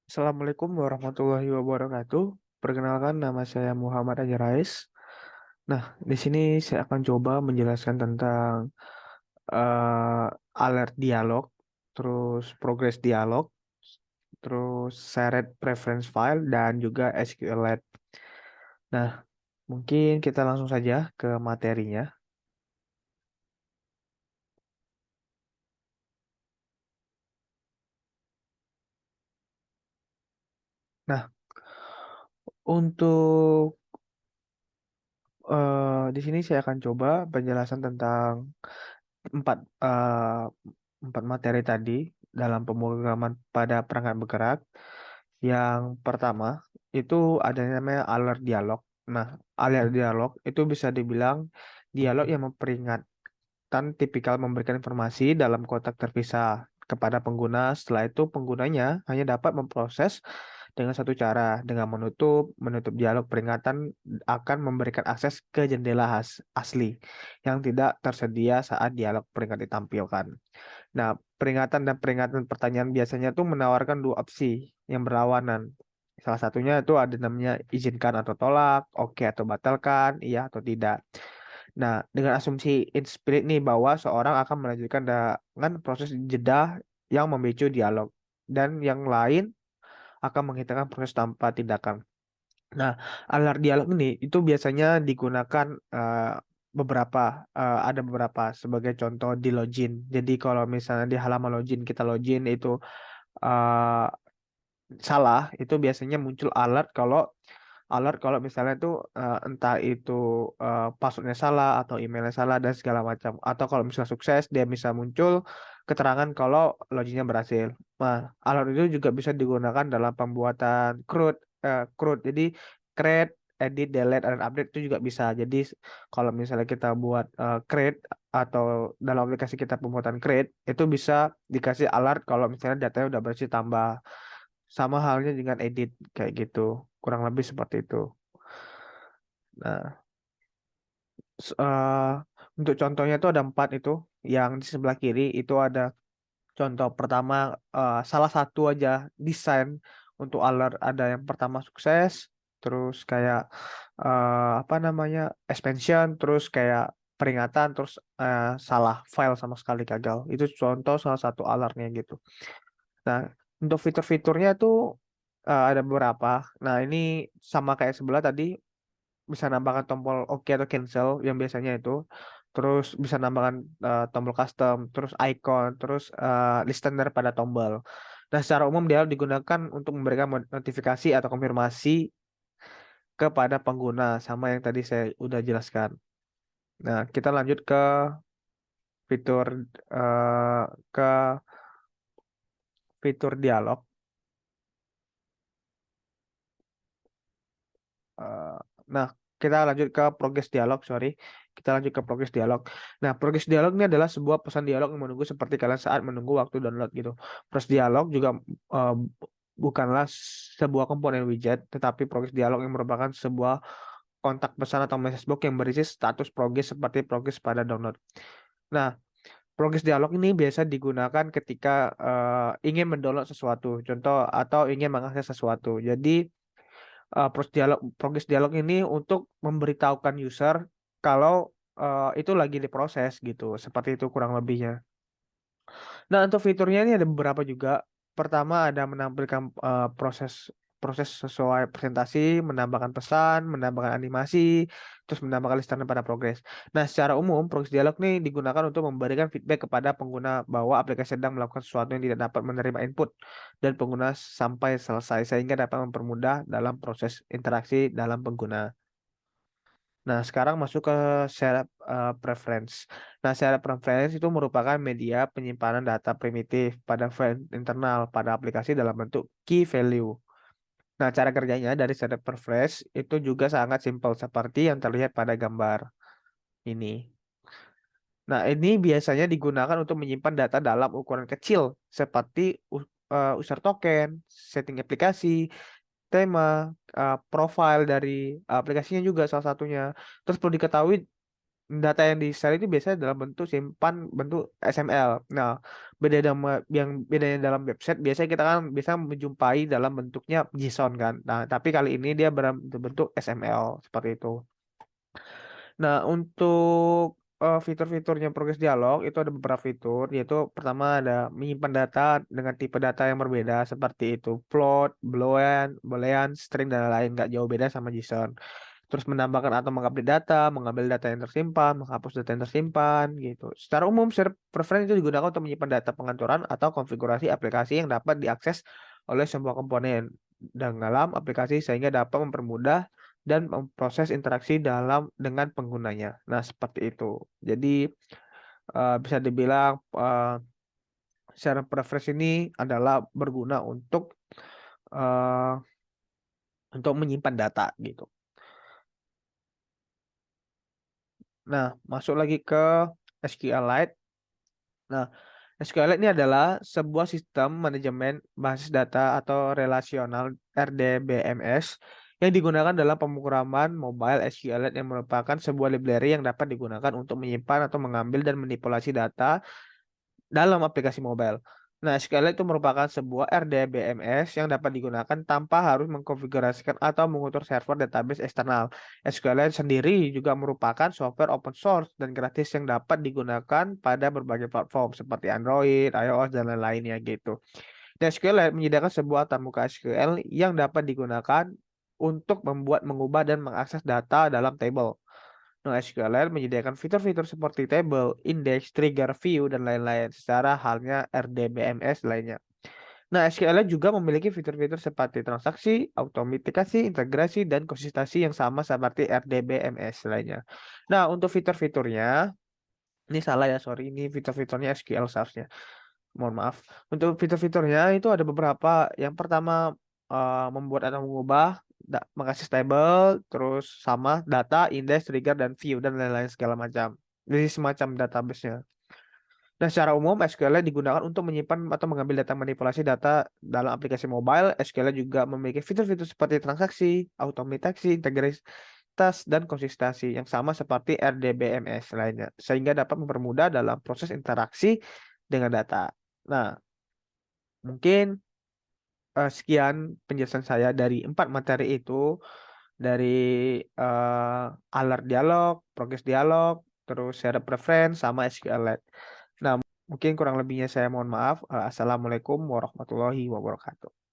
Assalamualaikum warahmatullahi wabarakatuh. Perkenalkan, nama saya Muhammad Ajarais. Nah, di sini saya akan coba menjelaskan tentang eh, alert dialog, terus progress dialog, terus shared preference file, dan juga SQLite. Nah, mungkin kita langsung saja ke materinya. Nah, untuk di sini saya akan coba penjelasan tentang empat eh, empat materi tadi dalam pemrograman pada perangkat bergerak. Yang pertama itu ada yang namanya alert dialog. Nah, alert dialog itu bisa dibilang dialog yang memperingatkan tipikal memberikan informasi dalam kotak terpisah kepada pengguna. Setelah itu penggunanya hanya dapat memproses dengan satu cara, dengan menutup dialog peringatan akan memberikan akses ke jendela asli yang tidak tersedia saat dialog peringatan ditampilkan. Nah, peringatan dan peringatan pertanyaan biasanya tuh menawarkan dua opsi yang berlawanan. Salah satunya itu ada namanya izinkan atau tolak, oke atau batalkan, iya atau tidak. Nah, dengan asumsi in spirit nih bahwa seorang akan melanjutkan dengan proses jeda yang memicu dialog dan yang lain akan menghentikan proses tanpa tindakan. Nah, alert dialog ini itu biasanya digunakan beberapa ada beberapa sebagai contoh di login. Jadi kalau misalnya di halaman login kita login itu eh, salah, itu biasanya muncul alert kalau misalnya itu entah itu passwordnya salah atau emailnya salah dan segala macam. Atau kalau misalnya sukses dia bisa muncul keterangan kalau loginnya berhasil. Nah, alert itu juga bisa digunakan dalam pembuatan CRUD. Jadi create, edit, delete, dan update itu juga bisa. Jadi kalau misalnya kita buat create atau dalam aplikasi kita pembuatan create itu bisa dikasih alert kalau misalnya datanya udah berhasil tambah. Sama halnya dengan edit kayak gitu. Kurang lebih seperti itu. Nah, untuk contohnya itu ada empat itu. Yang di sebelah kiri itu ada contoh pertama, salah satu aja desain untuk alert. Ada yang pertama sukses, terus kayak apa namanya expansion, terus kayak peringatan, terus salah file sama sekali gagal. Itu contoh salah satu alertnya gitu. Nah, untuk fitur-fiturnya tuh ada beberapa. Nah, ini sama kayak sebelah tadi, bisa nambahkan tombol OK atau cancel yang biasanya itu. Terus bisa nambahkan tombol custom, terus icon, terus listener pada tombol. Nah, secara umum dia digunakan untuk memberikan notifikasi atau konfirmasi kepada pengguna, sama yang tadi saya udah jelaskan. Nah, kita lanjut ke fitur eh, ke fitur dialog. Eh, nah, kita lanjut ke progress dialog, sorry. Kita lanjut ke progress dialog. Nah, progress dialog ini adalah sebuah pesan dialog yang menunggu seperti kalian saat menunggu waktu download gitu. Progress dialog juga eh, bukanlah sebuah komponen widget, tetapi progress dialog yang merupakan sebuah kontak pesan atau message box yang berisi status progress seperti progress pada download. Nah, progress dialog ini biasa digunakan ketika ingin mendownload sesuatu, contoh atau ingin mengakses sesuatu. Jadi progres dialog ini untuk memberitahukan user kalau itu lagi diproses gitu, seperti itu kurang lebihnya. Nah, untuk fiturnya ini ada beberapa juga. Pertama ada menampilkan proses proses sesuai presentasi, menambahkan pesan, menambahkan animasi, terus menambahkan listener pada progres. Nah, secara umum progres dialog ini digunakan untuk memberikan feedback kepada pengguna bahwa aplikasi sedang melakukan sesuatu yang tidak dapat menerima input dan pengguna sampai selesai sehingga dapat mempermudah dalam proses interaksi dalam pengguna. Nah, sekarang masuk ke share preference. Nah, share preference itu merupakan media penyimpanan data primitif pada file internal pada aplikasi dalam bentuk key value. Nah, cara kerjanya dari share preference itu juga sangat simpel seperti yang terlihat pada gambar ini. Nah, ini biasanya digunakan untuk menyimpan data dalam ukuran kecil seperti user token, setting aplikasi, tema, profile dari aplikasinya juga salah satunya. Terus perlu diketahui data yang di-share itu biasanya dalam bentuk simpan bentuk XML. Nah, bedanya dalam website biasanya kita kan bisa menjumpai dalam bentuknya JSON kan. Nah, tapi kali ini dia berbentuk XML seperti itu. Nah, untuk fitur-fiturnya progres dialog itu ada beberapa fitur, yaitu pertama ada menyimpan data dengan tipe data yang berbeda seperti itu float, boolean, boolean, string dan lain-lain, nggak jauh beda sama JSON. Terus menambahkan atau mengupdate data, mengambil data yang tersimpan, menghapus data yang tersimpan, gitu. Secara umum, share preference itu digunakan untuk menyimpan data pengaturan atau konfigurasi aplikasi yang dapat diakses oleh semua komponen dalam aplikasi sehingga dapat mempermudah dan memproses interaksi dengan penggunanya. Nah, seperti itu. Jadi bisa dibilang share preference ini adalah berguna uh, untuk menyimpan data gitu. Nah, masuk lagi ke SQLite. Nah, SQLite ini adalah sebuah sistem manajemen basis data atau relasional RDBMS yang digunakan dalam pemrograman mobile. SQLite yang merupakan sebuah library yang dapat digunakan untuk menyimpan atau mengambil dan manipulasi data dalam aplikasi mobile. Nah, SQLite itu merupakan sebuah RDBMS yang dapat digunakan tanpa harus mengkonfigurasikan atau mengukur server database eksternal. SQLite sendiri juga merupakan software open source dan gratis yang dapat digunakan pada berbagai platform seperti Android, iOS, dan lain-lainnya gitu. Dan SQLite menyediakan sebuah antarmuka SQL yang dapat digunakan untuk membuat, mengubah, dan mengakses data dalam table. NoSQL menyediakan fitur-fitur seperti table, index, trigger, view, dan lain-lain, secara halnya RDBMS lainnya. Nah, SQL juga memiliki fitur-fitur seperti transaksi, autentikasi, integrasi, dan konsistensi yang sama seperti RDBMS lainnya. Nah, untuk fitur-fiturnya, ini salah ya, sorry, ini fitur-fiturnya SQL seharusnya. Mohon maaf. Untuk fitur-fiturnya itu ada beberapa. Yang pertama, membuat atau mengubah mengakses table, terus sama data, index, trigger, dan view, dan lain-lain segala macam. Jadi semacam database-nya. Dan secara umum, SQL digunakan untuk menyimpan atau mengambil data manipulasi data dalam aplikasi mobile. SQL juga memiliki fitur-fitur seperti transaksi, automutasi, integritas, dan konsistensi yang sama seperti RDBMS lainnya, sehingga dapat mempermudah dalam proses interaksi dengan data. Nah, mungkin sekian penjelasan saya dari 4 materi itu, dari alert dialog, progress dialog, terus share preference, sama SQLite. Nah, mungkin kurang lebihnya saya mohon maaf. Assalamualaikum warahmatullahi wabarakatuh.